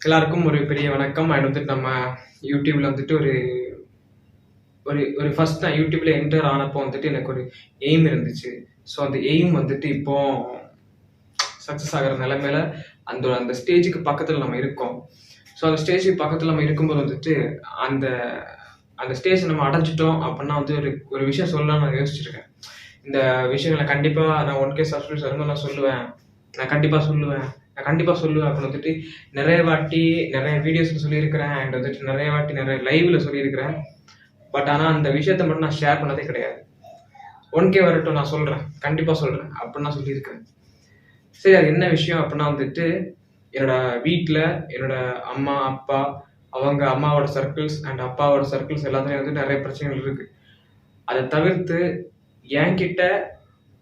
எல்லாருக்கும் ஒரு பெரிய வணக்கம். அண்ட் வந்துட்டு நம்ம யூடியூப்ல வந்துட்டு ஒரு ஒரு ஒரு ஃபர்ஸ்ட் நான் யூடியூப்ல என்டர் ஆனப்போ வந்துட்டு எனக்கு ஒரு எய்ம் இருந்துச்சு. ஸோ அந்த எய்ம் வந்துட்டு இப்போ சக்ஸஸ் ஆகிற நிலைமையில அந்த அந்த ஸ்டேஜுக்கு பக்கத்தில் நம்ம இருக்கோம். ஸோ அந்த ஸ்டேஜுக்கு பக்கத்தில் நம்ம இருக்கும்போது வந்துட்டு அந்த அந்த ஸ்டேஜ் நம்ம அடைஞ்சிட்டோம் அப்படின்னா வந்து ஒரு ஒரு விஷயம் சொல்லலாம் நான் யோசிச்சிருக்கேன். இந்த விஷயங்களை கண்டிப்பாக நான் 1K சப்ஸ்கிரைபர்ஸ் வரும்போது நான் சொல்லுவேன். நான் கண்டிப்பாக சொல்லுவேன். அப்படின்னு வந்துட்டு நிறைய வாட்டி நிறைய வீடியோஸ்ல சொல்லியிருக்கிறேன். அண்ட் வந்துட்டு நிறைய வாட்டி நிறைய லைவ்ல சொல்லியிருக்கிறேன். பட் ஆனால் அந்த விஷயத்த மட்டும் நான் ஷேர் பண்ணதே கிடையாது. 1K வரட்டும் நான் சொல்கிறேன், கண்டிப்பாக சொல்கிறேன் அப்படின்னு நான் சொல்லியிருக்கிறேன். சரி, அது என்ன விஷயம் அப்படின்னா வந்துட்டு என்னோட வீட்டில் என்னோட அம்மா அப்பா அவங்க அம்மாவோட சர்க்கிள்ஸ் அண்ட் அப்பாவோட சர்க்கிள்ஸ் எல்லாத்துலேயும் வந்து நிறைய பிரச்சனைகள் இருக்கு. அதை தவிர்த்து என்கிட்ட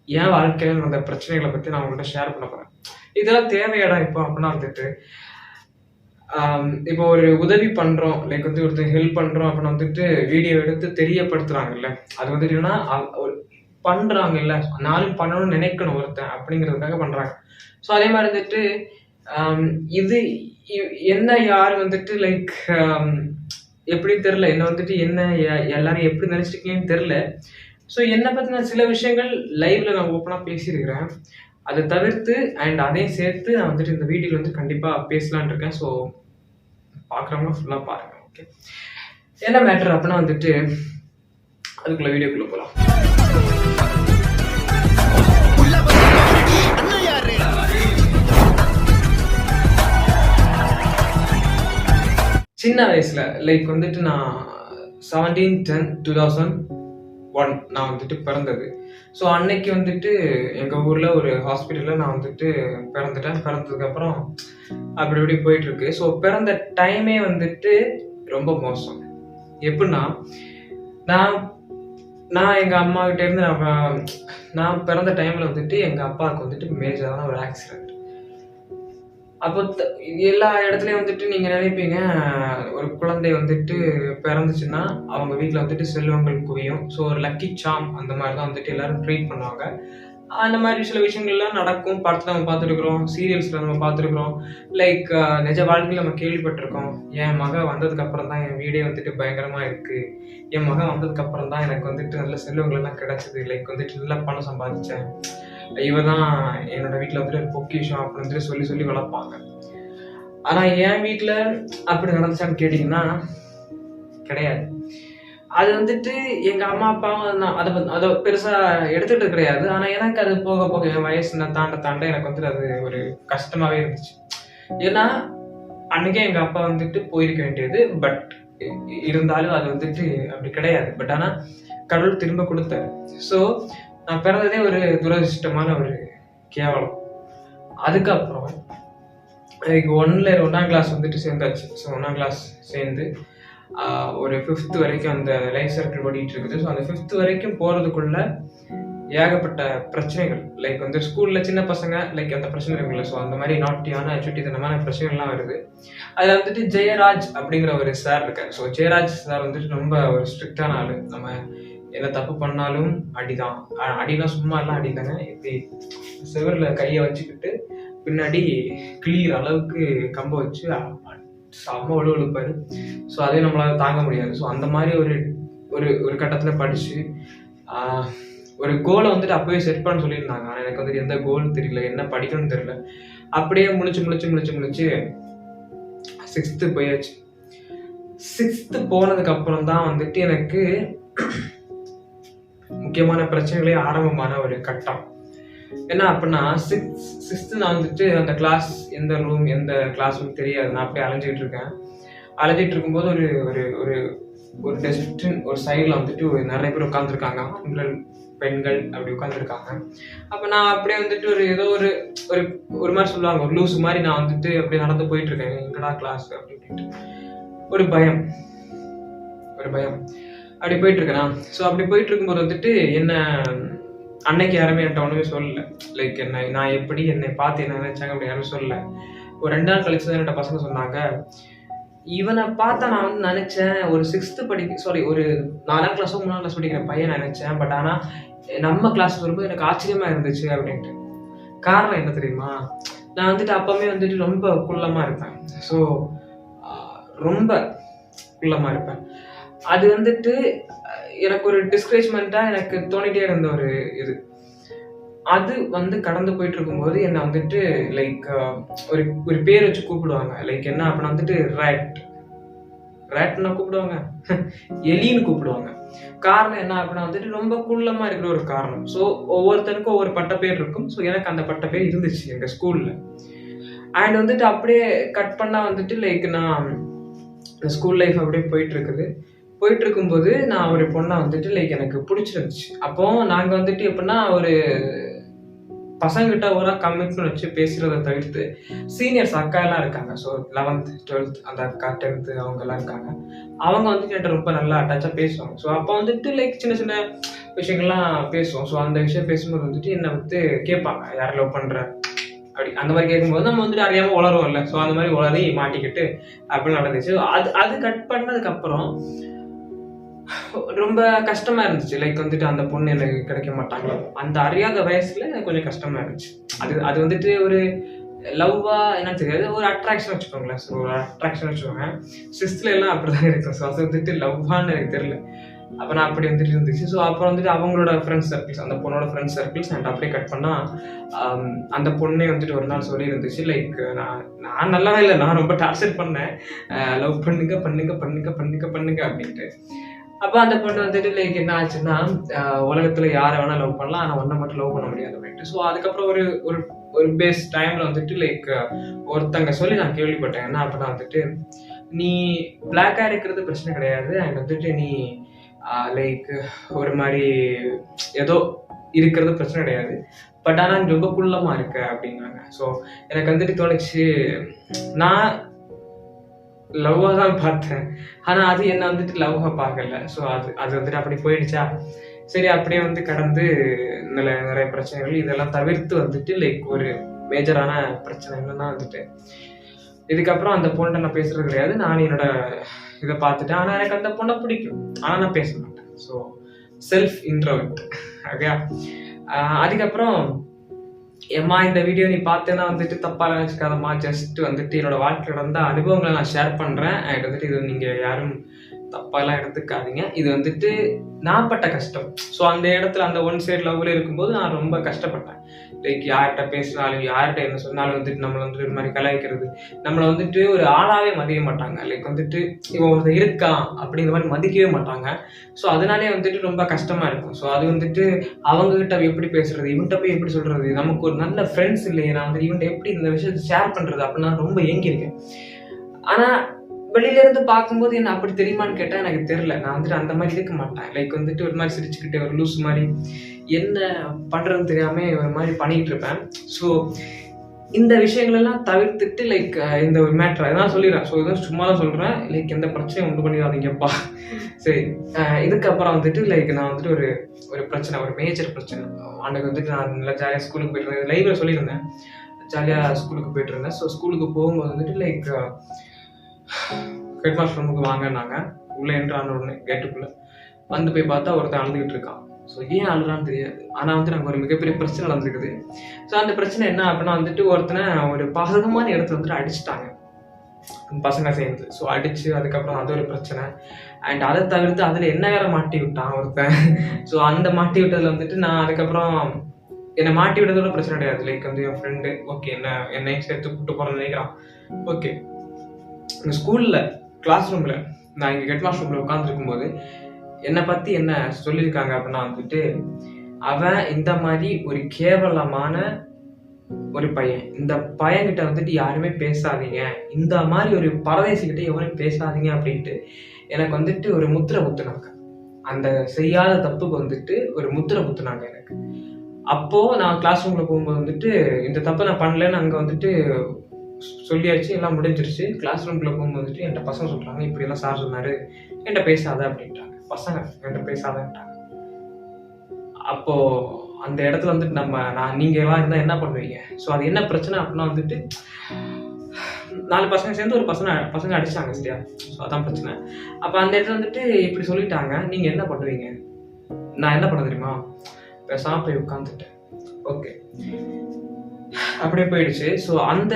என் வாழ்க்கையில் நடந்த பிரச்சனைகளை பற்றி நான் உங்கள்கிட்ட ஷேர் பண்ண போகிறேன். இதெல்லாம் தேவையாடா இப்போ அப்படின்னா வந்துட்டு இப்போ ஒரு உதவி பண்றோம், லைக் வந்து ஒருத்தர் ஹெல்ப் பண்றோம் அப்படின்னு வந்துட்டு வீடியோ எடுத்து தெரியப்படுத்துறாங்கல்ல, அது வந்துட்டு என்னன்னா பண்றாங்கல்ல, நானும் பண்ணணும்னு நினைக்கணும் ஒருத்தன் அப்படிங்கிறதுக்காக பண்றாங்க. ஸோ அதே மாதிரி வந்துட்டு இது என்ன யார் வந்துட்டு லைக் எப்படி தெரில, என்ன வந்துட்டு என்ன எல்லாரும் எப்படி நினைச்சிருக்கீங்கன்னு தெரில. ஸோ என்னை பற்றின சில விஷயங்கள் லைவ்ல நான் ஓப்பனாக பேசியிருக்கிறேன். அதை தவிர்த்து அண்ட் அதையும் சேர்த்து நான் வந்துட்டு இந்த வீடியோவில் வந்து கண்டிப்பாக பேசலான் இருக்கேன். ஸோ பார்க்குறவங்க ஃபுல்லாக பாருங்கள். ஓகே, என்ன மேட்டர் அப்படின்னா வந்துட்டு அதுக்குள்ள வீடியோக்குள்ளே போகலாம். சின்ன வயசுல லைக் வந்துட்டு நான் 17/10/2001 நான் வந்துட்டு பிறந்தது. ஸோ அன்னைக்கு வந்துட்டு எங்கள் ஊரில் ஒரு ஹாஸ்பிட்டலில் நான் வந்துட்டு பிறந்துட்டேன். பிறந்ததுக்கப்புறம் அப்படி இப்படி போயிட்டு இருக்கு. ஸோ பிறந்த டைமே வந்துட்டு ரொம்ப மோசம். எப்படின்னா நான் நான் எங்கள் அம்மா கிட்ட இருந்து நான் பிறந்த டைமில் வந்துட்டு எங்கள் அப்பாவுக்கு வந்துட்டு மேஜரான ஒரு ஆக்சிடென்ட். அப்போ எல்லா இடத்துலையும் வந்துட்டு நீங்கள் நினைப்பீங்க ஒரு குழந்தை வந்துட்டு பிறந்துச்சுன்னா அவங்க வீட்டில் வந்துட்டு செல்வங்கள் குவியும். ஸோ ஒரு லக்கி சாம் அந்த மாதிரி தான் வந்துட்டு எல்லாரும் ட்ரீட் பண்ணுவாங்க. அந்த மாதிரி சில விஷயங்கள்லாம் நடக்கும். படத்தில் நம்ம பார்த்துருக்குறோம், சீரியல்ஸில் நம்ம பார்த்துருக்குறோம், லைக் நிஜ வாழ்க்கையில் நம்ம கேள்விப்பட்டிருக்கோம். என் மகன் வந்ததுக்கப்புறம் தான் என் வீடே வந்துட்டு பயங்கரமாக இருக்குது, என் மகன் வந்ததுக்கப்புறம் தான் எனக்கு வந்துட்டு நல்ல செல்வங்கள்லாம் கிடச்சிது, லைக் வந்துட்டு நல்லா பணம் சம்பாதிச்சேன், இவன் தான் என்னோட வீட்டில் வந்துட்டு ஒரு பொக்கிஷம் அப்படின்னு வந்துட்டு சொல்லி சொல்லி வளர்ப்பாங்க. ஆனால் என் வீட்டில் அப்படி நடந்துச்சான்னு கேட்டிங்கன்னா கிடையாது. அது வந்துட்டு எங்கள் அம்மா அப்பாவும் அதை பெருசாக எடுத்துகிட்டு கிடையாது. ஆனால் எனக்கு அது போக போக என் வயசு நான் தாண்ட எனக்கு வந்துட்டு அது ஒரு கஷ்டமாகவே இருந்துச்சு. ஏன்னா அன்றைக்கே எங்கள் அப்பா வந்துட்டு போயிருக்க வேண்டியது. பட் இருந்தாலும் அது வந்துட்டு அப்படி கிடையாது. பட் ஆனால் கடவுள் திரும்ப கொடுத்தாரு. ஸோ நான் பிறந்ததே ஒரு துரதிருஷ்டமான ஒரு கேவலம். அதுக்கப்புறம் எனக்கு 1ஆம் கிளாஸ் வந்துட்டு சேர்ந்தாச்சு. ஸோ 1ஆம் கிளாஸ் சேர்ந்து ஒரு 5th வரைக்கும் அந்த லைஃப் சர்க்கிள் ஓடிட்டு இருக்குது. ஸோ அந்த 5th வரைக்கும் போகிறதுக்குள்ள ஏகப்பட்ட பிரச்சனைகள், லைக் வந்து ஸ்கூலில் சின்ன பசங்க லைக் அந்த பிரச்சனை இருக்குல்ல, ஸோ அந்த மாதிரி நாட்டியான சுட்டித்தனமான பிரச்சனைகள்லாம் வருது. அதில் வந்துட்டு ஜெயராஜ் அப்படிங்கிற ஒரு சார் இருக்கார். ஸோ ஜெயராஜ் சார் வந்துட்டு ரொம்ப ஒரு ஸ்ட்ரிக்டான ஆள். நம்ம என்ன தப்பு பண்ணாலும் அடிதான். அடினா சும்மா எல்லாம் அடிதாங்க, இப்படி செவரில் கையை வச்சுக்கிட்டு பின்னாடி கிளியிற அளவுக்கு கம்ப வச்சு செம்ம ஒழுப்பாரு. ஸோ அதையும் நம்மளால தாங்க முடியாது. ஸோ அந்த மாதிரி ஒரு ஒரு ஒரு கட்டத்தில் படித்து ஒரு கோலை வந்துட்டு அப்போவே செட் பண்ண சொல்லியிருந்தாங்க. ஆனால் எனக்கு வந்துட்டு எந்த கோல் தெரியல, என்ன படிக்கணும்னு தெரியல. அப்படியே முழிச்சு 6th போயாச்சு. 6th போனதுக்கு அப்புறம் தான் வந்துட்டு எனக்கு முக்கியமான பிரச்சனைகளே ஆரம்பமான ஒரு கட்டம். என்ன அப்படின்னா 6th நான் வந்துட்டு அந்த கிளாஸ் எந்த கிளாஸ் ரூம் தெரியாது. நான் அப்படியே அலைஞ்சிட்டு இருக்கும்போது ஒரு ஒரு ஒரு ஒரு டெஸ்ட் ஒரு சைடில் வந்துட்டு நிறைய பேர் உட்காந்துருக்காங்க, ஆண்கள் பெண்கள் அப்படி உட்காந்துருக்காங்க. அப்போ நான் அப்படியே வந்துட்டு ஒரு ஏதோ ஒரு ஒரு மாதிரி சொல்லுவாங்க, ஒரு லூஸ் மாதிரி நான் வந்துட்டு அப்படியே நடந்து போயிட்டு இருக்கேன். எங்கடா கிளாஸ் அப்படின்ட்டு ஒரு பயம் அப்படி போயிட்டு இருக்கேன். ஸோ அப்படி போயிட்டு இருக்கும்போது வந்துட்டு என்ன அன்னைக்கு யாருமே என்கிட்ட ஒன்றுமே சொல்லலை. லைக் நான் எப்படி என்னை பார்த்து என்ன நினைச்சாங்க அப்படி யாருமே சொல்லலை. ஒரு 2 நாள் கழிச்சு தான் என்னோட பசங்க சொன்னாங்க, இவனை பார்த்தா நான் வந்து நினைச்சேன் ஒரு 6th ஒரு 4ஆம் கிளாஸோ 3ஆம் கிளாஸ் படிக்கிற பையன் நினைச்சேன். பட் ஆனால் நம்ம கிளாஸ் வரும்போது எனக்கு ஆச்சரியமா இருந்துச்சு அப்படின்ட்டு. காரணம் என்ன தெரியுமா? நான் வந்துட்டு அப்பவுமே வந்துட்டு ரொம்ப குள்ளமா இருப்பேன். ஸோ ரொம்ப குள்ளமா இருப்பேன். அது வந்துட்டு எனக்கு ஒரு டிஸ்கரேஜ்மெண்ட்டா எனக்கு தோணிட்டே இருந்த ஒரு இது. அது வந்து கடந்து போயிட்டு இருக்கும்போது என்ன வந்துட்டு லைக் ஒரு ஒரு பேர் வச்சு கூப்பிடுவாங்க. லைக் என்ன அப்படின்னா வந்துட்டு ரேட்னா கூப்பிடுவாங்க, எலின்னு கூப்பிடுவாங்க. காரணம் என்ன அப்படின்னா வந்துட்டு ரொம்ப குள்ளமா இருக்கிற ஒரு காரணம். ஸோ ஒவ்வொருத்தருக்கும் ஒவ்வொரு பட்ட பேர் இருக்கும். ஸோ எனக்கு அந்த பட்ட பேர் இருந்துச்சு எங்க ஸ்கூல்ல. அண்ட் வந்துட்டு அப்படியே கட் பண்ணா வந்துட்டு லைக் நான் ஸ்கூல் லைஃப் அப்படியே போயிட்டு இருக்கும்போது நான் ஒரு பொண்ணை வந்துட்டு லைக் எனக்கு பிடிச்சிருந்துச்சு. அப்போ நாங்க வந்துட்டு எப்படின்னா ஒரு பசங்கிட்ட ஒரு கமிட்மெண்ட் வச்சு பேசுறதை தவிர்த்து சீனியர்ஸ் அக்கா எல்லாம் இருக்காங்க. ஸோ 11th 12th அந்த அக்கா 10th அவங்க எல்லாம் இருக்காங்க. அவங்க வந்துட்டு என்கிட்ட ரொம்ப நல்லா அட்டாச்சா பேசுவாங்க. ஸோ அப்போ வந்துட்டு லைக் சின்ன சின்ன விஷயங்கள்லாம் பேசுவோம். ஸோ அந்த விஷயம் பேசும்போது வந்துட்டு என்னை வந்து கேட்பாங்க, யார் லவ் பண்ற அப்படி அந்த மாதிரி கேட்கும்போது நம்ம வந்துட்டு அறியாம உளருவோம்ல. ஸோ அந்த மாதிரி உளறி மாட்டிக்கிட்டு அப்படின்னு நடந்துச்சு. அது கட் பண்ணதுக்கு அப்புறம் ரொம்ப கஷ்டமா இருந்துச்சு. லைக் வந்துட்டு அந்த பொண்ணு எனக்கு கிடைக்க மாட்டாங்களோ அந்த அறியாத வயசுல எனக்கு கொஞ்சம் கஷ்டமா இருந்துச்சு. அது வந்துட்டு ஒரு லவ்வா என்னன்னு தெரியாது, ஒரு அட்ராக்ஷன் வச்சுக்கோங்களேன். ஸோ ஒரு அட்ராக்ஷன் வச்சுக்கோங்க. 6th எல்லாம் அப்படிதான் இருக்கும். ஸோ அது வந்துட்டு லவ்வான்னு எனக்கு தெரியல. அப்போ நான் அப்படி வந்துட்டு இருந்துச்சு. ஸோ அப்புறம் வந்துட்டு அவங்களோட ஃப்ரெண்ட்ஸ் சர்க்கிள்ஸ், அந்த பொண்ணோட ஃப்ரெண்ட்ஸ் சர்க்கிள்ஸ் அண்ட் அப்படியே கட் பண்ணா அந்த பொண்ணே வந்துட்டு ஒரு நாள் சொல்லி இருந்துச்சு லைக் நான் நல்லாவே இல்லை, நான் ரொம்ப டார்ச்சர் பண்ணேன், லவ் பண்ணுங்க பண்ணுங்க பண்ணுங்க பண்ணுங்க பண்ணுங்க அப்படின்ட்டு. அப்போ அந்த பொண்ணு வந்துட்டு லைக் என்ன ஆச்சுன்னா உலகத்துல யாரை வேணா லவ் பண்ணலாம், ஆனா ஒன்றை மட்டும் லவ் பண்ண முடியாது அப்படின்ட்டு. ஸோ அதுக்கப்புறம் ஒரு ஒரு ஒரு பேஸ் டைம்ல வந்துட்டு லைக் ஒருத்தங்க சொல்லி நான் கேள்விப்பட்டேன். என்ன அப்படின்னா வந்துட்டு நீ பிளாக்கா இருக்கிறது பிரச்சனை கிடையாது, அண்ட் வந்துட்டு நீ லைக் ஒரு மாதிரி ஏதோ இருக்கிறது பிரச்சனை கிடையாது, பட் ஆனால் நீ ரொம்ப குள்ளமா இருக்க அப்படிங்கிறாங்க. ஸோ எனக்கு வந்துட்டு தோணுச்சு, நான் லவ்வா தான் பார்த்தேன், ஆனா அது என்ன வந்துட்டு லவ்வா பார்க்கல. ஸோ அது வந்துட்டு அப்படி போயிடுச்சா, சரி அப்படியே வந்து கடந்து நிறைய பிரச்சனைகள் இதெல்லாம் தவிர்த்து வந்துட்டு லைக் ஒரு மேஜரான பிரச்சனை என்னன்னா வந்துட்டு இதுக்கப்புறம் அந்த பொண்ணை நான் பேசுறது கிடையாது. நான் என்னோட இதை பார்த்துட்டேன். ஆனா எனக்கு அந்த பொண்ணை பிடிக்கும், ஆனா நான் பேச மாட்டேன். So self introvert. ஓகே, அதுக்கப்புறம் ஏம்மா இந்த வீடியோ நீ பார்த்தேன்னா வந்துட்டு தப்பா நினைச்சுக்காதம்மா, ஜஸ்ட் வந்துட்டு என்னோட வாழ்க்கையில் நடந்த அனுபவங்களை நான் ஷேர் பண்றேன். அண்ட் வந்துட்டு இது நீங்க யாரும் தப்பாலாம் எடுத்துக்காதீங்க. இது வந்துட்டு நான் பட்ட கஷ்டம். ஸோ அந்த இடத்துல அந்த ஒன் சைட் லவ்ல இருக்கும்போது நான் ரொம்ப கஷ்டப்பட்டேன். லைக் யார்கிட்ட பேசினாலும் யார்கிட்ட என்ன சொன்னாலும் வந்துட்டு நம்மளை வந்துட்டு இது மாதிரி கலாய்க்கிறது, நம்மளை வந்துட்டு ஒரு ஆளாவே மதிக்க மாட்டாங்க. லைக் வந்துட்டு இவன் ஒருத்தர் இருக்கான் அப்படிங்கிற மாதிரி மதிக்கவே மாட்டாங்க. ஸோ அதனாலே வந்துட்டு ரொம்ப கஷ்டமா இருக்கும். ஸோ அது வந்துட்டு அவங்க கிட்ட எப்படி பேசுறது, இவன்கிட்ட போய் எப்படி சொல்றது, நமக்கு ஒரு நல்ல ஃப்ரெண்ட்ஸ் இல்லையே, நான் வந்து இவன்கிட்ட எப்படி இந்த விஷயத்தை ஷேர் பண்றது அப்படின்னு நான் ரொம்ப ஏங்கியிருக்கேன். ஆனா வெளியில இருந்து பார்க்கும்போது என்ன அப்படி தெரியுமான்னு கேட்டா எனக்கு தெரியல. நான் வந்துட்டு அந்த மாதிரி இருக்க மாட்டேன். லைக் வந்துட்டு ஒரு மாதிரி சிரிச்சுக்கிட்டு ஒரு லூஸ் மாதிரி என்ன பண்றதுன்னு தெரியாம ஒரு மாதிரி பண்ணிட்டு இருப்பேன். ஸோ இந்த விஷயங்கள் எல்லாம் தவிர்த்துட்டு லைக் இந்த ஒரு மேட்ரு அதான் சொல்லிடுறேன். ஸோ இதான் சும்மா தான் சொல்றேன், லைக் எந்த பிரச்சனையும் உண்டு பண்ணிடாதீங்கப்பா. சரி, இதுக்கப்புறம் வந்துட்டு லைக் நான் வந்துட்டு ஒரு பிரச்சனை, ஒரு மேஜர் பிரச்சனை. அன்னைக்கு வந்துட்டு நான் நல்லா ஜாலியாக ஸ்கூலுக்கு போயிட்டு இருந்தேன். லைவ்ல சொல்லியிருந்தேன், ஜாலியாக ஸ்கூலுக்கு போயிட்டு இருந்தேன். ஸோ ஸ்கூலுக்கு போகும்போது வந்துட்டு லைக் ஹெட் மாஸ்டர் ரூமுக்கு வாங்கினாங்க. உள்ளே என்ட்ரான உடனே கேட்டுக்குள்ள வந்து போய் பார்த்தா ஒருத்தன் அழுதுகிட்டு இருக்கான். ஸோ ஏன் அழுறான்னு தெரியாது, ஆனால் வந்து நாங்கள் ஒரு மிகப்பெரிய பிரச்சனை நடந்துருக்குது. ஸோ அந்த பிரச்சனை என்ன அப்படின்னா வந்துட்டு ஒருத்தனை ஒரு பாதகமான இடத்துல வந்துட்டு அடிச்சுட்டாங்க பசங்க சேர்ந்து. ஸோ அடிச்சு அதுக்கப்புறம் அது ஒரு பிரச்சனை. அண்ட் அதை தவிர்த்து அதில் என்ன வேற மாட்டி விட்டான் ஒருத்தன். ஸோ அந்த மாட்டி விட்டதுல வந்துட்டு நான் அதுக்கப்புறம் என்னை மாட்டி விட்டதோட பிரச்சனை கிடையாது. லைக் வந்து என் ஃப்ரெண்டு ஓகே என்னையும் சேர்த்து கூப்பிட்டு போறேன்னு நினைக்கிறான். ஓகே, எங்கள் ஸ்கூலில் கிளாஸ் ரூமில் நான் இங்கே ஹெட் மாஸ்டர் ரூமில் உட்காந்துருக்கும் போது என்னை பற்றி என்ன சொல்லியிருக்காங்க அப்படின்னா வந்துட்டு அவன் இந்த மாதிரி ஒரு கேவலமான ஒரு பையன், இந்த பையன்கிட்ட வந்துட்டு யாருமே பேசாதீங்க, இந்த மாதிரி ஒரு பரதேசிக்கிட்ட எவரும் பேசாதீங்க அப்படின்ட்டு எனக்கு வந்துட்டு ஒரு முத்திரை குத்துனாங்க. அந்த செய்யாத தப்புக்கு வந்துட்டு ஒரு முத்திரை குத்துனாங்க எனக்கு. அப்போ நான் கிளாஸ் ரூம்ல போகும்போது வந்துட்டு இந்த தப்பை நான் பண்ணலன்னு அங்கே வந்துட்டு சொல்லியாச்சு, எல்லாம் முடிஞ்சிருச்சு. கிளாஸ் ரூம்குள்ள போகும்போது வந்துட்டு என்கிட்ட பசங்க சொல்றாங்க, இப்படி எல்லாம் சார் சொன்னாரு, என்கிட்ட பேசாத அப்படின்ட்டாங்க. பசங்க என்கிட்ட பேசாதன்ட்டாங்க. அப்போ அந்த இடத்துல வந்துட்டு நீங்க எல்லாம் இருந்தா என்ன பண்ணுவீங்க? ஸோ அது என்ன பிரச்சனை அப்படின்னா வந்துட்டு 4 பசங்க சேர்ந்து ஒரு பசங்க அடிச்சாங்க சரியா. ஸோ அதான் பிரச்சனை. அப்ப அந்த இடத்துல வந்துட்டு இப்படி சொல்லிட்டாங்க, நீங்க என்ன பண்ணுவீங்க? நான் என்ன பண்ண தெரியுமா, பேசாம போய் உட்காந்துட்டேன். ஓகே, அப்படியே போயிடுச்சு. ஸோ அந்த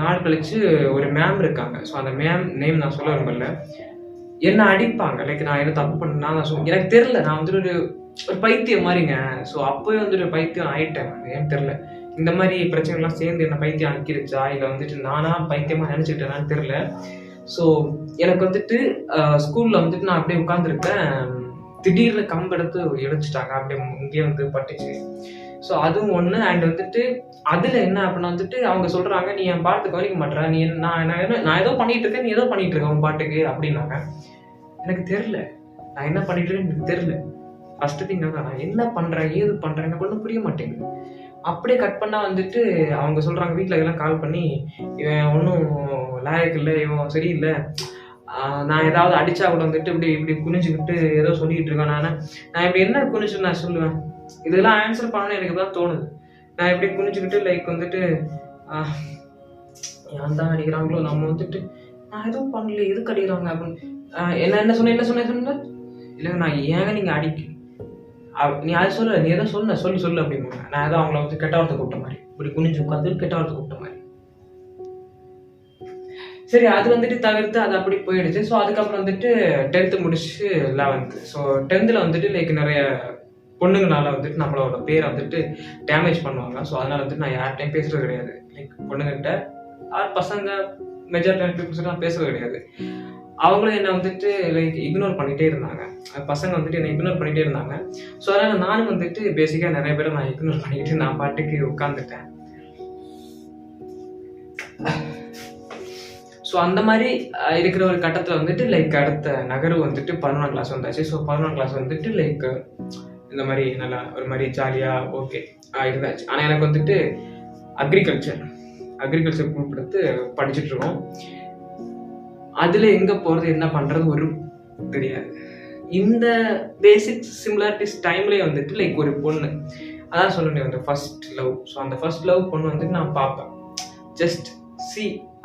நாள் கழிச்சு ஒரு மேம் இருக்காங்க. ஸோ அந்த மேம் நேம் நான் சொல்ல விரும்பல. என்ன அடிப்பாங்க. லைக் நான் என்ன தப்பு பண்ணேன்னா எனக்கு தெரியல. நான் வந்துட்டு ஒரு பைத்தியம் மாரிங்க. ஸோ அப்பவே வந்துட்டு பைத்தியம் ஆயிட்டேன். ஏன்னு தெரியல. இந்த மாரி பிரச்சனைலாம் சேர்ந்து என்ன பைத்தியம் ஆக்கிருச்சா? இல்ல வந்துட்டு நானா பைத்தியமா நினைச்சுக்கிட்டேனான்னு தெரியல. ஸோ எனக்கு வந்துட்டு ஸ்கூல்ல வந்துட்டு நான் அப்படியே உட்கார்ந்துருக்கேன். திடீர்னு கம்பெடுத்து இடிச்சுட்டாங்க. அப்படியே இங்கேயே வந்து பட்டுச்சு. ஸோ அதுவும் ஒண்ணு. அண்ட் வந்துட்டு அதுல என்ன அப்படின்னா வந்துட்டு அவங்க சொல்றாங்க, "நீ என் பாட்டு கவனிக்க மாட்ற. நீ நான் ஏதோ பண்ணிட்டு இருக்கேன். நீ ஏதோ பண்ணிட்டு இருக்க உன் பாட்டுக்கு" அப்படின்னாங்க. எனக்கு தெரியல. நான் என்ன பண்ணிட்டு இருக்கேன்னு எனக்கு தெரியல. ஃபர்ஸ்ட் திங் அதான். நான் என்ன பண்றேன், ஏது பண்றேன் எனக்கு ஒண்ணும் புரிய மாட்டேங்குது. அப்படியே கட் பண்ணா வந்துட்டு அவங்க சொல்றாங்க, வீட்ல எல்லாம் கால் பண்ணி, "இவன் ஒன்றும் லாயக்கு இல்லை, இவன் சரியில்லை. நான் ஏதாவது அடிச்சா கூட வந்துட்டு இப்படி இப்படி குனிஞ்சுக்கிட்டு ஏதோ சொல்லிட்டு இருக்கேன்." நான் இப்படி என்ன குனிச்சு நான் சொல்லுவேன்? இதெல்லாம் ஆன்சர் பண்ணணும்னு எனக்கு தான் தோணுது. நான் இப்படி குனிஞ்சுக்கிட்டு லைக் வந்துட்டு ஏன் தான் அடிக்கிறாங்களோ, நம்ம வந்துட்டு நான் எதுவும் பண்ணல, எதுக்கு அடிக்கிறாங்க அப்படின்னு என்ன சொன்ன இல்லைங்க, நான் ஏங்க நீங்க நீ அதை சொல்ல, நீ எதோ சொல்லு அப்படின்னு. நான் ஏதோ அவங்கள வந்து கெட்ட வார்த்தை கூப்பிட்ட மாதிரி, இப்படி குனிஞ்சு உட்காந்து கெட்ட வார்த்தை கூப்பிட்ட மாதிரி. சரி, அது வந்துட்டு தவிர்த்து அது அப்படி போயிடுச்சு. ஸோ அதுக்கப்புறம் வந்துட்டு 10th முடிச்சு 11th. ஸோ 10th வந்துட்டு லைக் நிறைய பொண்ணுங்கனால வந்துட்டு நம்மளோட பேரை வந்துட்டு டேமேஜ் பண்ணுவாங்க. ஸோ அதனால வந்துட்டு நான் யார்கிட்டையும் பேசுறது கிடையாது. லைக் பொண்ணுங்கிட்ட பசங்க மெஜாரிட்டி பீப்புள்ஸ் நான் பேசுறது கிடையாது. அவங்களும் என்னை வந்துட்டு லைக் இக்னோர் பண்ணிட்டே இருந்தாங்க. பசங்க வந்துட்டு என்னை இக்னோர் பண்ணிட்டே இருந்தாங்க. ஸோ அதனால நானும் வந்துட்டு பேசிக்காக நிறைய பேரை நான் இக்னோர் பண்ணிக்கிட்டு நான் பாட்டுக்கு உட்காந்துட்டேன். ஸோ அந்த மாதிரி இருக்கிற ஒரு கட்டத்தில் வந்துட்டு லைக் அடுத்த நகர்வு வந்துட்டு 11ஆம் கிளாஸ் வந்தாச்சு. ஸோ 11ஆம் கிளாஸ் வந்துட்டு லைக் இந்த மாதிரி நல்லா ஒரு மாதிரி ஜாலியாக ஓகே இருந்தாச்சு. ஆனால் எனக்கு வந்துட்டு அக்ரிகல்ச்சர் குரூப் எடுத்து படிச்சுட்டு இருக்கோம். அதில் எங்கே போகிறது என்ன பண்ணுறது ஒரு தெரியாது. இந்த பேசிக் சிமிலாரிட்டிஸ் டைம்லேயே வந்துட்டு லைக் ஒரு பொண்ணு, அதான் சொல்லணும் அந்த ஃபர்ஸ்ட் லவ். ஸோ அந்த ஃபர்ஸ்ட் லவ் பொண்ணு வந்துட்டு நான் பார்ப்பேன். ஜஸ்ட்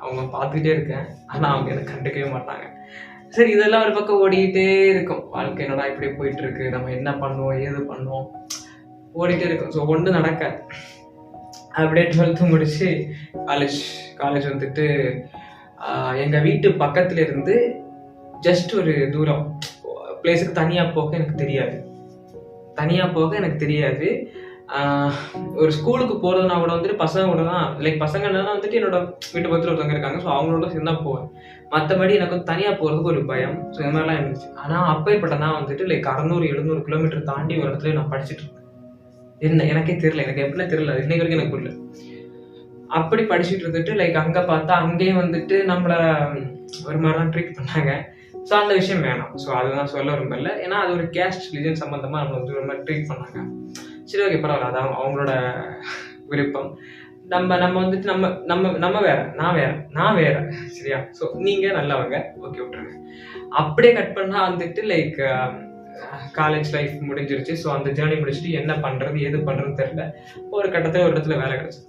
அவங்க பார்த்துக்கிட்டே இருக்கேன். ஆனால் அவங்க எனக்கு கண்டுக்கவே மாட்டாங்க. சரி, இதெல்லாம் ஒரு பக்கம் ஓடிக்கிட்டே இருக்கும். வாழ்க்கை என்னடா இப்படி போயிட்டு இருக்கு, நம்ம என்ன பண்ணுவோம் ஏது பண்ணுவோம் ஓடிட்டே இருக்கும். ஸோ ஒன்று நடக்காது. அப்படியே 12th முடிச்சு காலேஜ் வந்துட்டு எங்கள் வீட்டு பக்கத்துல இருந்து ஜஸ்ட் ஒரு தூரம் பிளேஸுக்கு தனியாக போக எனக்கு தெரியாது. ஒரு ஸ்கூலுக்கு போகிறதுனா கூட வந்துட்டு பசங்க கூட தான், லைக் பசங்க என்னன்னா வந்துட்டு என்னோட வீட்டு பக்கத்தில் ஒருத்தவங்க இருக்காங்க. ஸோ அவங்களோட சேர்ந்து தான் போவேன். மற்றபடி எனக்கு வந்து தனியாக போகிறதுக்கு ஒரு பயம். ஸோ இந்த மாதிரிலாம் இருந்துச்சு. ஆனால் அப்பேற்பட்ட நான் வந்துட்டு லைக் 600-700 கிலோமீட்டர் தாண்டி ஒரு இடத்துல நான் படிச்சுட்டு இருக்கேன். எனக்கே தெரியல, எனக்கு எப்படின்னு தெரியல, இன்னைக்கு வரைக்கும் எனக்கு புரியல. அப்படி படிச்சுட்டு இருந்துட்டு லைக் அங்கே பார்த்தா அங்கேயும் வந்துட்டு நம்மளை ஒரு மாதிரி தான் ட்ரீட் பண்ணாங்க. ஸோ அந்த விஷயம் வேணாம். ஸோ அதுதான் சொல்ல விரும்பல. ஏன்னா அது ஒரு கேஸ்ட் ரிலிஜன் சம்மந்தமாக நம்மளை வந்து ஒரு மாதிரி ட்ரீட் பண்ணாங்க. சரி, ஓகே, பரவாயில்ல, அதான் அவங்களோட விருப்பம். நம்ம வந்துட்டு நம்ம வேற, நான் வேற, சரியா? ஸோ நீங்க நல்லவங்க, ஓகே, விட்டுருங்க. அப்படியே கட் பண்ணா வந்துட்டு லைக் காலேஜ் லைஃப் முடிஞ்சிருச்சு. ஸோ அந்த ஜேர்னி முடிச்சுட்டு என்ன பண்றது ஏது பண்றதுன்னு தெரியல. ஒரு கட்டத்தில் ஒரு இடத்துல வேலை கிடைச்சது.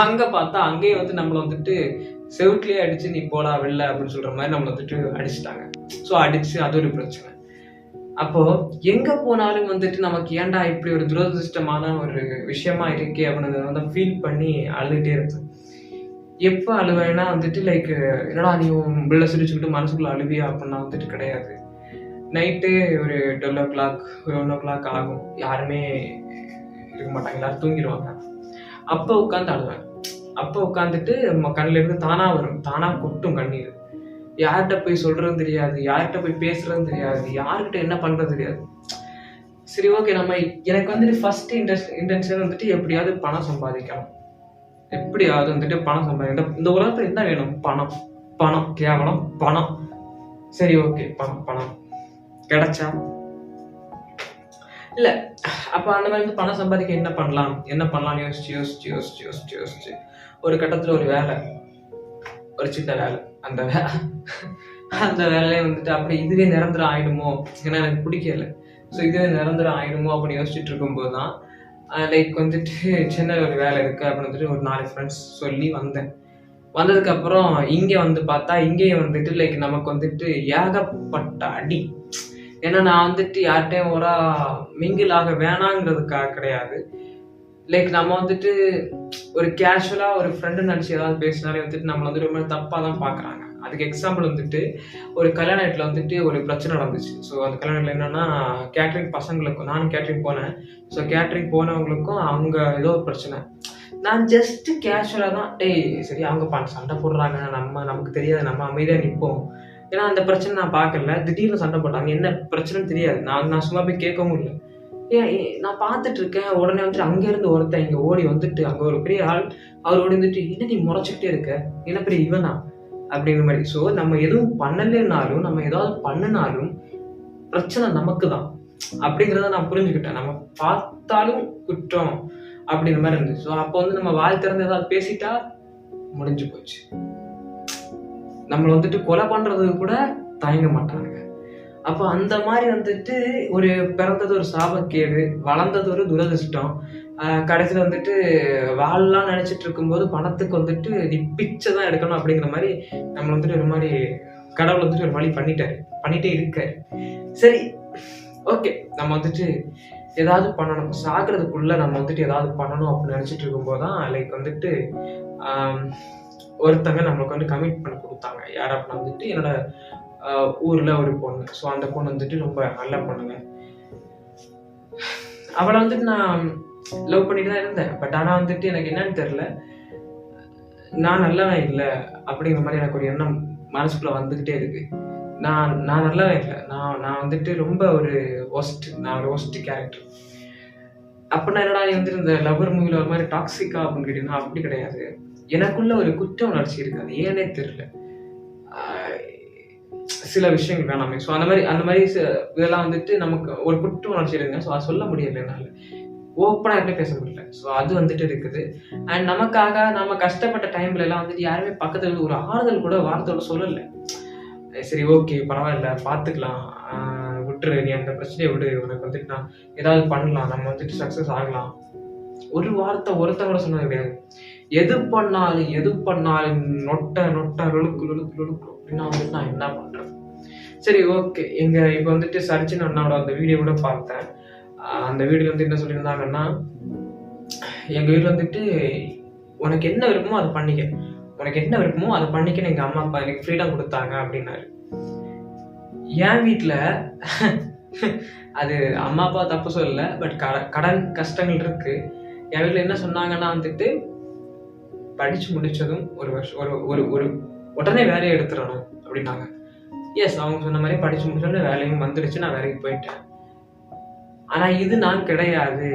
அங்க பார்த்தா அங்கேயே வந்து நம்மளை வந்துட்டு செவுட்லயே அடிச்சு நீ போடா வெளில அப்படின்னு சொல்ற மாதிரி நம்மளை வந்துட்டு அடிச்சுட்டாங்க. ஸோ அடிச்சு அது ஒரு பிரச்சனை. அப்போ எங்க போனாலும் வந்துட்டு நமக்கு ஏன்டா இப்படி ஒரு துரதிருஷ்டமான ஒரு விஷயமா இருக்கே அப்படின்னு வந்து ஃபீல் பண்ணி அழுதுகிட்டே இருப்பேன். எப்போ அழுவேன்னா வந்துட்டு லைக் என்னடா நீ பிள்ளை சிரிச்சுக்கிட்டு மனசுக்குள்ள அழுவியா அப்படின்னா வந்துட்டு கிடையாது. நைட்டு ஒரு 12 o'clock ஒரு 1 o'clock ஆகும். யாருமே இருக்க மாட்டாங்க, எல்லாரும் தூங்கிடுவாங்க. அப்போ உட்காந்து அழுவேன். அப்போ உட்காந்துட்டு நம்ம கண்ணில இருந்து தானா கொட்டும் கண்ணீர். யார்கிட்ட போய் சொல்றதுன்னு தெரியாது, யார்கிட்ட போய் பேசுறதுன்னு தெரியாது, யார்கிட்ட என்ன பண்றது தெரியாது. சரி, ஓகே, எனக்கு வந்துட்டு ஃபர்ஸ்ட் இன்டென்ஷன் வந்துட்டு எப்படியாவது பணம் சம்பாதிக்கணும். எப்படியாவது வந்துட்டு பணம் சம்பாதிக்கணும். இந்த உலகத்துல என்ன வேணும்? பணம் கேவலம் பணம். சரி, ஓகே, பணம் கிடைச்சா இல்ல. அப்ப அந்த மாதிரி பணம் சம்பாதிக்க என்ன பண்ணலாம் யோசிச்சு ஒரு கட்டத்துல ஒரு வேலை, ஒரு சின்ன வேலை. அந்த வேலையை வந்துட்டு அப்படி இதுவே நிரந்தரம் ஆயிடுமோ, ஏன்னா எனக்கு பிடிக்கல. ஸோ இதுவே நிரந்தரம் ஆயிடுமோ அப்படின்னு யோசிச்சுட்டு இருக்கும்போது தான் லைக் வந்துட்டு சின்ன ஒரு வேலை இருக்கு அப்படின்னு வந்துட்டு ஒரு 4 ஃப்ரெண்ட்ஸ் சொல்லி வந்ததுக்கு அப்புறம் இங்கே வந்து பார்த்தா இங்கேயும் வந்துட்டு லைக் நமக்கு வந்துட்டு ஏகப்பட்ட அடி. ஏன்னா நான் வந்துட்டு யார்கிட்டையும் மிங்கிள் ஆக வேணாங்கிறதுக்காக கிடையாது. லைக் நம்ம வந்துட்டு ஒரு கேஷுவலா ஒரு ஃப்ரெண்டு நினச்சி ஏதாவது பேசினாலே வந்துட்டு நம்மளை வந்துட்டு ரொம்ப தப்பாக தான் பார்க்குறாங்க. அதுக்கு எக்ஸாம்பிள் வந்துட்டு ஒரு கல்யாண வீட்டில் வந்துட்டு ஒரு பிரச்சனை நடந்துச்சு. ஸோ அந்த கல்யாண வீட்டில் என்னன்னா கேட்ரிங் பசங்களுக்கும், நானும் கேட்ரிங் போனேன். ஸோ கேட்ரிங் போனவங்களுக்கும் அவங்க ஏதோ ஒரு பிரச்சனை. நான் ஜஸ்ட் கேஷுவலாக தான் சரி அவங்க சண்டை போடுறாங்க, நமக்கு தெரியாது, நம்ம அமைதியாக நிற்போம். ஏன்னா அந்த பிரச்சனை நான் பார்க்கல. திடீர்னு சண்டை போட்டாங்க, என்ன பிரச்சனைன்னு தெரியாது. நான் சும்மா போய் கேட்கவும் இல்லை. நான் பார்த்துட்டு இருக்கேன். உடனே வந்துட்டு அங்கேருந்து ஒருத்தன் இங்கே ஓடி வந்துட்டு, அங்கே ஒரு பெரிய ஆள், அவர் ஓடி வந்துட்டு, என்ன நீ முறைச்சிக்கிட்டே இருக்க, என்ன பெரிய இவனா அப்படிங்கிற மாதிரி. ஸோ நம்ம எதுவும் பண்ணலைன்னாலும், நம்ம ஏதாவது பண்ணினாலும் பிரச்சனை நமக்கு தான் அப்படிங்கிறத நான் புரிஞ்சுக்கிட்டேன். நம்ம பார்த்தாலும் குற்றம் அப்படிங்கிற மாதிரி இருந்துச்சு. ஸோ அப்போ வந்து நம்ம வாய் திறந்து ஏதாவது பேசிட்டா முடிஞ்சு போச்சு. நம்மளை வந்துட்டு கொலை பண்றதுக்கு கூட தயங்க மாட்டாங்க. அப்போ அந்த மாதிரி வந்துட்டு ஒரு பிறந்தது ஒரு சாபக்கேடு, வளர்ந்தது ஒரு துரதிர்ஷ்டம். கடைசியில் வந்துட்டு வாழலாம் நினைச்சிட்டு இருக்கும்போது பணத்துக்கு வந்துட்டு நீ பிச்சை தான் எடுக்கணும் அப்படிங்கிற மாதிரி நம்ம வந்துட்டு ஒரு மாதிரி கடவுள் வந்துட்டு ஒரு வழி பண்ணிட்டே இருக்காரு. சரி, ஓகே, நம்ம வந்துட்டு ஏதாவது பண்ணணும், சாகிறதுக்குள்ள நம்ம வந்துட்டு ஏதாவது பண்ணணும் அப்படின்னு நினைச்சிட்டு இருக்கும்போது தான் லைக் வந்துட்டு ஒருத்தங்க நம்மளுக்கு வந்து கமிட் பண்ணி கொடுத்தாங்க. யார் அப்படின்னா வந்துட்டு என்னோட ஊர்ல ஒரு பொண்ணு. ஸோ அந்த பொண்ணு வந்துட்டு ரொம்ப நல்ல பொண்ணுங்க. அவளை வந்துட்டு நான் லவ் பண்ணிட்டு தான் இருந்தேன். பட் ஆனால் வந்துட்டு எனக்கு என்னன்னு தெரியல, நான் நல்லவன் இல்லை அப்படிங்கிற மாதிரி எனக்கு ஒரு எண்ணம் மனசுக்குள்ள வந்துகிட்டே இருக்கு. நான் நல்லவன் இல்லை, நான் வந்துட்டு ரொம்ப ஒரு ஒஸ்ட் கேரக்டர். அப்படின்னா என்னடா வந்துட்டு இந்த லவர் மூவில ஒரு மாதிரி டாக்ஸிக்கா அப்படின்னு கேட்டீங்கன்னா அப்படி கிடையாது. எனக்குள்ள ஒரு குற்ற உணர்ச்சி இருக்கு, அது ஏனே தெரியல. சில விஷயங்கள் வேணாமே. ஸோ அந்த மாதிரி இதெல்லாம் வந்துட்டு நமக்கு ஒரு குற்ற உணர்ச்சி இருக்குங்க. ஸோ அதை சொல்ல முடியல, என்னால் ஓப்பனாக யாருமே பேச முடியல. ஸோ அது வந்துட்டு இருக்குது. அண்ட் நமக்காக நம்ம கஷ்டப்பட்ட டைம்ல எல்லாம் வந்துட்டு யாருமே பக்கத்துல ஒரு ஆறுதல் கூட வார்த்தையோட சொல்லலை. சரி, ஓகே, பரவாயில்ல, பார்த்துக்கலாம், விட்டுரு, நீ அந்த பிரச்சனையை விடு, உனக்கு வந்துட்டு நான் ஏதாவது பண்ணலாம், நம்ம வந்துட்டு சக்ஸஸ் ஆகலாம், ஒரு வார்த்தை ஒருத்தன் கூட சொன்னது கிடையாது. எது பண்ணாலும் நொட்ட லுழுக்கு அப்படின்னா வந்துட்டு நான் என்ன பண்றேன். சரி, ஓகே, இப்போ வந்துட்டு சர்ச்சின் அண்ணாவோட அந்த வீடியோ கூட பார்த்தேன். அந்த வீடியோ வந்து என்ன சொல்லியிருந்தாங்கன்னா, எங்க வீட்டில் வந்துட்டு உனக்கு என்ன விருப்பமோ அதை பண்ணிக்க, எங்க அம்மா அப்பா எனக்கு ஃப்ரீடம் கொடுத்தாங்க அப்படின்னாரு. என் வீட்டில் அது அம்மா அப்பா தப்பு சொல்லல, பட் கடன் கஷ்டங்கள் இருக்கு. என் வீட்டில் என்ன சொன்னாங்கன்னா வந்துட்டு படிச்சு முடிச்சதும் ஒரு வருஷம் ஒரு உடனே வேலையை எடுத்துடணும் அப்படின்னாங்க. எஸ், அவங்க சொன்ன மாதிரி படிச்சு முடிச்சோடனே வேலையும் வந்துடுச்சு, நான் வேலைக்கு போயிட்டேன். ஆனா இது நான் கிடையாது,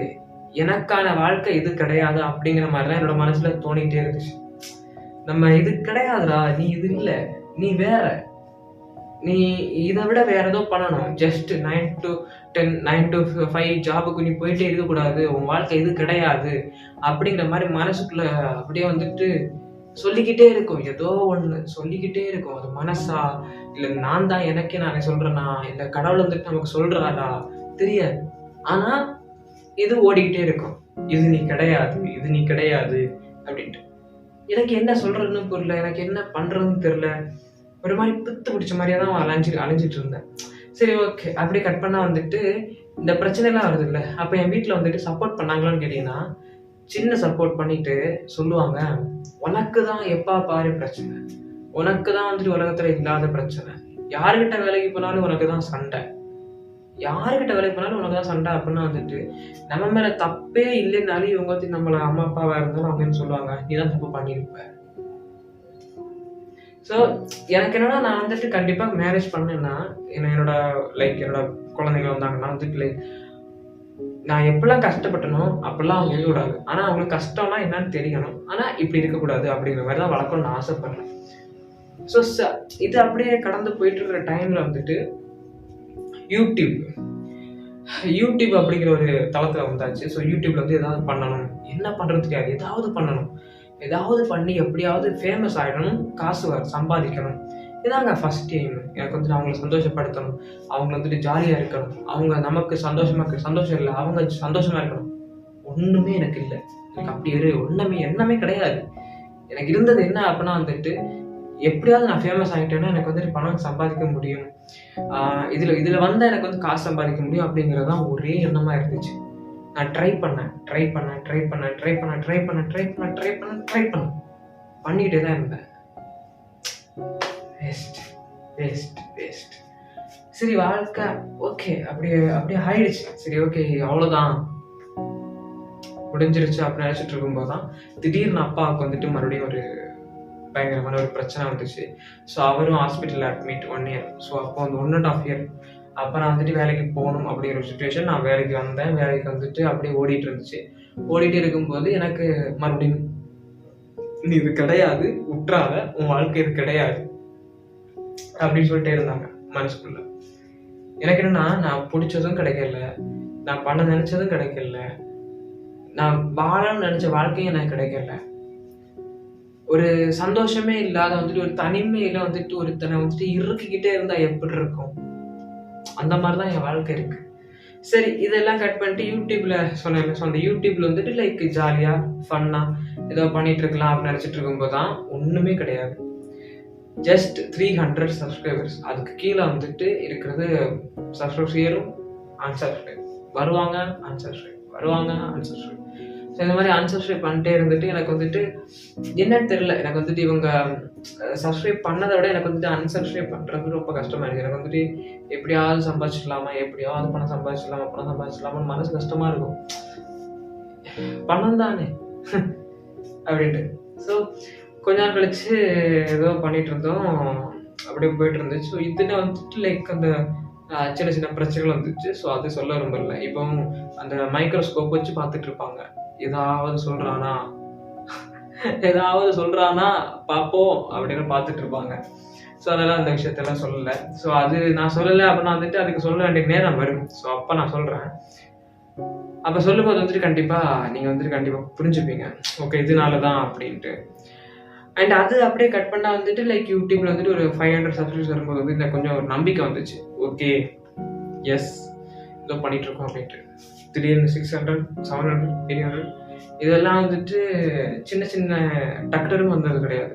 எனக்கான வாழ்க்கை இது கிடையாது அப்படிங்கிற மாதிரிதான் என்னோட மனசுல தோணிக்கிட்டே இருந்துச்சு. நம்ம இது கிடையாதுடா, நீ இது இல்லை, நீ வேற, நீ இதை விட வேற ஏதோ பண்ணணும். ஜஸ்ட் 9 to 10 9 to 5 ஜாபுக்கு நீ போயிட்டே இருக்கக்கூடாது, உன் வாழ்க்கை இது கிடையாது அப்படிங்கிற மாதிரி மனசுக்குள்ள அப்படியே வந்துட்டு சொல்லிக்கிட்டே இருக்கும். ஏதோ ஒண்ணு சொல்லிக்கிட்டே இருக்கும். அது மனசா, இல்ல நான் தான் எனக்கே நானே சொல்றேனா, இல்ல கடவுள் வந்துட்டு நமக்கு சொல்றாரா தெரியாது. ஆனா இது ஓடிக்கிட்டே இருக்கும், இது நீ கிடையாது அப்படின்ட்டு. எனக்கு என்ன சொல்றதுன்னு புரியல, எனக்கு என்ன பண்றதுன்னு தெரியல. ஒரு மாதிரி பித்து பிடிச்ச மாதிரியே தான் அலைஞ்சிட்டு இருந்தேன். சரி, ஓகே, அப்படியே கட் பண்ணா வந்துட்டு இந்த பிரச்சனை எல்லாம் வருது இல்லை. அப்ப என் வீட்டுல வந்துட்டு சப்போர்ட் பண்ணாங்களான்னு கேட்டீங்கன்னா, சின்ன சப்போர்ட் பண்ணிட்டு சொல்லுவாங்க, உனக்கு தான் எப்பா பாரு பிரச்சனை, உனக்கு தான் வந்துட்டு உலகத்துல இல்லாத பிரச்சனை, யாருக்கிட்ட வேலைக்கு போனாலும் உனக்கு தான் சண்டை, அப்படின்னா வந்துட்டு நம்ம மேல தப்பே இல்லைன்னாலும் இவங்க வந்து நம்மள அம்மா அப்பாவா இருந்தாலும் அவங்க என்ன சொல்லுவாங்க, நீ தான் தப்பு பண்ணிருப்ப. ஸோ எனக்கு என்னன்னா, நான் வந்துட்டு கண்டிப்பா மேரேஜ் பண்ணேன்னா என்னோட குழந்தைகள் வந்தாங்கன்னா வந்துட்டு லைக் நான் எப்பெல்லாம் கஷ்டப்பட்டனோ அப்பெல்லாம் அவங்க இருக்கக்கூடாது. ஆனா அவங்களுக்கு கஷ்டம்னா என்னன்னு தெரியணும், ஆனா இப்படி இருக்கக்கூடாது அப்படிங்கிற மாதிரி தான் வளர்க்கணும்னு நான் ஆசைப்படுறேன். ஸோ இது அப்படியே கடந்து போயிட்டு இருக்கிற டைம்ல வந்துட்டு யூடியூப் அப்படிங்கிற ஒரு தளத்துல வந்தாச்சு. ஸோ யூடியூப்ல வந்து ஏதாவது பண்ணணும், என்ன பண்றது தெரியாது, ஏதாவது பண்ணி எப்படியாவது ஃபேமஸ் ஆகிடணும், காசு சம்பாதிக்கணும். இதாங்க ஃபர்ஸ்ட் எய்ம். எனக்கு வந்துட்டு அவங்களை சந்தோஷப்படுத்தணும், அவங்க வந்துட்டு ஜாலியாக இருக்கணும், அவங்க நமக்கு சந்தோஷம் இல்லை, அவங்க சந்தோஷமா இருக்கணும். ஒன்றுமே எனக்கு இல்லை, எனக்கு அப்படி எண்ணமே கிடையாது. எனக்கு இருந்தது என்ன அப்படின்னா வந்துட்டு எப்படியாவது நான் ஃபேமஸ் ஆகிட்டேன்னா எனக்கு வந்துட்டு பணம் சம்பாதிக்க முடியும், இதில் வந்தால் எனக்கு வந்து காசு சம்பாதிக்க முடியும் அப்படிங்கிறது தான் ஒரே எண்ணமாக இருந்துச்சு. நான் ட்ரை பண்ணேன் பண்ணிக்கிட்டே தான் இருந்தேன். வேஸ்ட். சரி, வாழ்க்கை ஓகே அப்படியே ஆயிடுச்சு. சரி, ஓகே, அவ்வளோதான், முடிஞ்சிருச்சு அப்படின்னு நினச்சிட்டு இருக்கும்போது தான் திடீர்னு அப்பாவுக்கு வந்துட்டு மறுபடியும் ஒரு பயங்கரமான ஒரு பிரச்சனை வந்துச்சு. ஸோ அவரும் ஹாஸ்பிட்டலில் அட்மிட் 1 இயர். ஸோ அப்போ வந்து 1.5 இயர் அப்போ நான் வந்துட்டு வேலைக்கு போகணும் அப்படிங்கிற ஒரு சுச்சுவேஷன். நான் வேலைக்கு வந்தேன். வேலைக்கு வந்துட்டு அப்படியே ஓடிட்டு இருந்துச்சு. ஓடிட்டு இருக்கும்போது எனக்கு மறுபடியும் நீ இது கிடையாது, உற்றாத, உன் வாழ்க்கை இது கிடையாது அப்படின்னு சொல்லிட்டே இருந்தாங்க மனசுக்குள்ள. எனக்கு என்னன்னா, நான் பிடிச்சதும் கிடைக்கல, நான் பண்ண நினைச்சதும் கிடைக்கல, நான் வாழணும்னு நினைச்ச வாழ்க்கையும் எனக்கு கிடைக்கல. ஒரு சந்தோஷமே இல்லாத வந்துட்டு ஒரு தனிமையில வந்துட்டு ஒருத்தனை வந்துட்டு இருக்கிக்கிட்டே இருந்தா எப்படி இருக்கும், அந்த மாதிரிதான் என் வாழ்க்கை இருக்கு. சரி, இதெல்லாம் கட் பண்ணிட்டு யூடியூப்ல சொன்னேன். ஸோ அந்த யூடியூப்ல வந்துட்டு லைக் ஜாலியா ஃபன்னா ஏதோ பண்ணிட்டு இருக்கலாம் அப்படின்னு நினைச்சிட்டு இருக்கும்போது தான் ஒண்ணுமே கிடையாது. Just 300 subscribers. அதுக்கு கீழே வந்துட்டு இருக்கிறது சப்ஸ்கிரைபர்ஸ் ஏறும், அன்சப்ஸ்கிரைப் வருவாங்க, அன்சப்ஸ்கிரைப். ஸோ இந்த மாதிரி அன்சப்ஸ்கிரைப் பண்ணிட்டே இருந்துட்டு எனக்கு வந்துட்டு என்னன்னு தெரியல. எனக்கு வந்துட்டு இவங்க சப்ஸ்கிரைப் பண்ணதை விட எனக்கு வந்துட்டு அன்சப்ஸ்கிரைப் பண்ணுறது ரொம்ப கஷ்டமா இருக்குது. எனக்கு வந்துட்டு எப்படியாவது பணம் சம்பாதிச்சிடலாமா மனசு கஷ்டமா இருக்கும். பணம் தானே அப்படின்ட்டு. ஸோ கொஞ்ச நாள் கழிச்சு ஏதோ பண்ணிட்டு இருந்தோம், அப்படியே போயிட்டு இருந்துச்சு. ஸோ இதுல வந்துட்டு லைக் அந்த சின்ன பிரச்சனைகள் வந்துச்சு. ஸோ அது சொல்ல விரும்பல. இப்போ அந்த மைக்ரோஸ்கோப் வச்சு பார்த்துட்டு இருப்பாங்க, ஏதாவது சொல்றானா பார்ப்போம் அப்படின்னு பார்த்துட்டு இருப்பாங்க. ஸோ அதெல்லாம் அந்த விஷயத்தெல்லாம் சொல்லலை. ஸோ அது நான் சொல்லலை அப்படின்னா வந்துட்டு அதுக்கு சொல்ல வேண்டிய நேரம் வரும். ஸோ அப்போ நான் சொல்கிறேன். அப்போ சொல்லும்போது வந்துட்டு நீங்கள் வந்துட்டு கண்டிப்பாக புரிஞ்சுப்பீங்க, ஓகே இதனால தான் அப்படின்ட்டு. அண்ட் அது அப்படியே கட் பண்ணால் வந்துட்டு லைக் யூடியூப்ல வந்துட்டு ஒரு 500 சப்ஸ்கிரைபர்ஸ் வரும்போது வந்து இந்த கொஞ்சம் ஒரு நம்பிக்கை வந்துச்சு. ஓகே, எஸ், ஏதோ பண்ணிட்டு இருக்கோம் அப்படின்ட்டு. திடீர்னு 600, 700, 800 இதெல்லாம் வந்துட்டு சின்ன டக்டரும் வந்தது கிடையாது.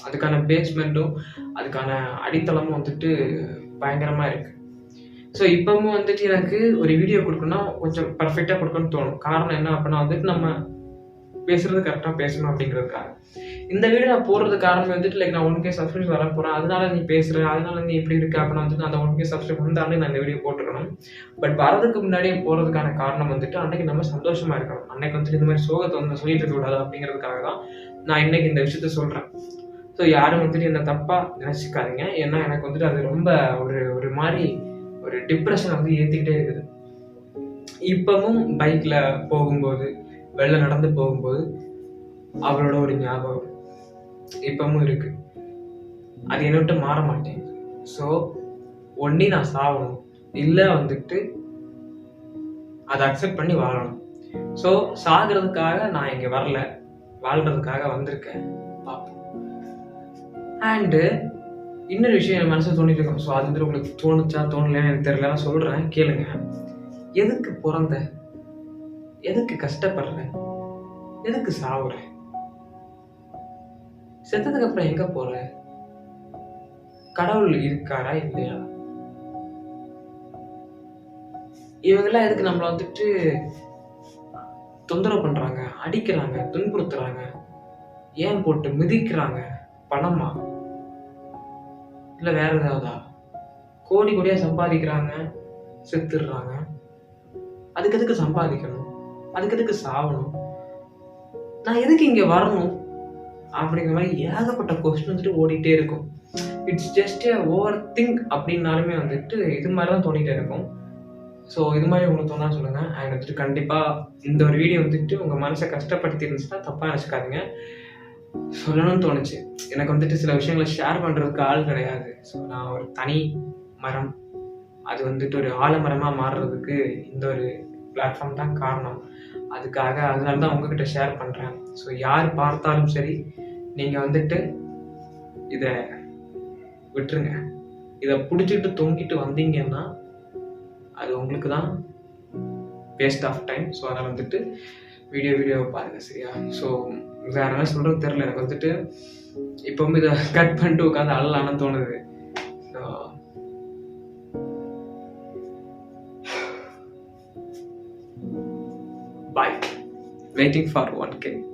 அதுக்கான பேஸ்மெண்ட்டும் அதுக்கான அடித்தளமும் வந்துட்டு பயங்கரமா இருக்கு. ஸோ இப்பவும் வந்துட்டு எனக்கு ஒரு வீடியோ கொடுக்கணும்னா கொஞ்சம் பர்ஃபெக்டாக கொடுக்கணும்னு தோணும். காரணம் என்ன அப்படின்னா வந்துட்டு நம்ம பேசுறது கரெக்டாக பேசணும் அப்படிங்கிறதுக்காக. இந்த வீடியோ நான் போடுறது காரணம் வந்துட்டு லைக் நான் 1K சப்ஸ்கிரைப் வர போகிறேன், அதனால நீ பேசுகிற, அதனால நீ எப்படி இருக்கு அப்படின்னா வந்துட்டு அந்த 1K சப்ஸ்கிரைப் வந்தாலே நான் இந்த வீடியோ போட்டுக்கணும். பட் வரதுக்கு முன்னாடியே போகிறதுக்கான காரணம் வந்துட்டு அன்னைக்கு நம்ம சந்தோஷமா இருக்கணும். அன்னைக்கு வந்துட்டு இந்த மாதிரி சோகத்தை வந்து சொல்லிட்டு இருக்க கூடாது அப்படிங்கிறதுக்காக தான் நான் இன்னைக்கு இந்த விஷயத்த சொல்கிறேன். ஸோ யாரும் வந்துட்டு என்ன தப்பாக நினச்சிக்காதீங்க. ஏன்னா எனக்கு வந்துட்டு அது ரொம்ப ஒரு மாதிரி ஒரு டிப்ரெஷன் வந்து ஏற்றிக்கிட்டே இருக்குது. இப்பவும் பைக்கில் போகும்போது, வெளில நடந்து போகும்போது அவளோட ஒரு ஞாபகம் இப்பவும் இருக்கு. அது என்ன விட்டு மாற மாட்டேங்குது. ஸோ ஒண்ணி நான் சாகணும், இல்லை வந்துட்டு அதை அக்செப்ட் பண்ணி வாழணும். ஸோ சாகிறதுக்காக நான் இங்கே வரல, வாழ்றதுக்காக வந்திருக்கேன். பார்ப்போம். அண்டு இன்னொரு விஷயம் என் மனசில் தோணிட்டு இருக்கோம். ஸோ அது வந்து உங்களுக்கு தோணுச்சா தோணலைன்னு எனக்கு தெரியல, நான் சொல்கிறேன் கேளுங்க. எதுக்கு பிறந்த, எதுக்கு கஷ்டப்படுற, எதுக்கு சாவுற, செத்ததுக்கு அப்புறம் எங்க போற, கடவுள் இருக்காரா இல்லையா, இவங்கெல்லாம் எதுக்கு நம்மளை வந்துட்டு தொந்தரவு பண்றாங்க, அடிக்கிறாங்க, துன்புறுத்துறாங்க, ஏன் போட்டு மிதிக்கிறாங்க? பணமா இல்ல வேற ஏதாவதா? கோடி கோடியா சம்பாதிக்கிறாங்க, செத்துடுறாங்க. அதுக்கு எதுக்கு சம்பாதிக்கணும், அதுக்கு எதுக்கு சாவணும், நான் எதுக்கு இங்க வரணும் அப்படிங்கிற மாதிரி ஏகப்பட்ட கொஸ்டின் வந்துட்டு ஓடிட்டே இருக்கும். இட்ஸ் ஜஸ்ட் ஓவர் திங்க் அப்படின்னாலுமே வந்துட்டு இது மாதிரி தான் தோணிட்டே இருக்கும். ஸோ இது மாதிரி உங்களுக்கு தோணா சொல்லுங்க. அண்ட் வந்துட்டு கண்டிப்பாக இந்த ஒரு வீடியோ வந்துட்டு உங்கள் மனசை கஷ்டப்படுத்தி இருந்துச்சுன்னா தப்பாக நினச்சிக்காதீங்க. சொல்லணும்னு தோணுச்சு. எனக்கு வந்துட்டு சில விஷயங்களை ஷேர் பண்ணுறதுக்கு ஆள் கிடையாது. ஸோ நான் ஒரு தனி மரம், அது வந்துட்டு ஒரு ஆலமரமாக மாறுறதுக்கு இந்த ஒரு பிளாட்ஃபார்ம் தான் காரணம். அதனால தான் உங்ககிட்ட ஷேர் பண்ணுறேன். ஸோ யார் பார்த்தாலும் சரி, நீங்கள் வந்துட்டு இதை விட்டுருங்க. இதை பிடிச்சிட்டு தொங்கிட்டு வந்தீங்கன்னா அது உங்களுக்கு தான் வேஸ்ட் ஆஃப் டைம். ஸோ அதை வந்துட்டு வீடியோவை பாருங்கள், சரியா? ஸோ வேற என்ன சொல்கிறது தெரியல. எனக்கு வந்துட்டு இப்போவும் இதை கட் பண்ணிட்டு உட்காந்து அழலான்னு தோணுது. So waiting for 1K.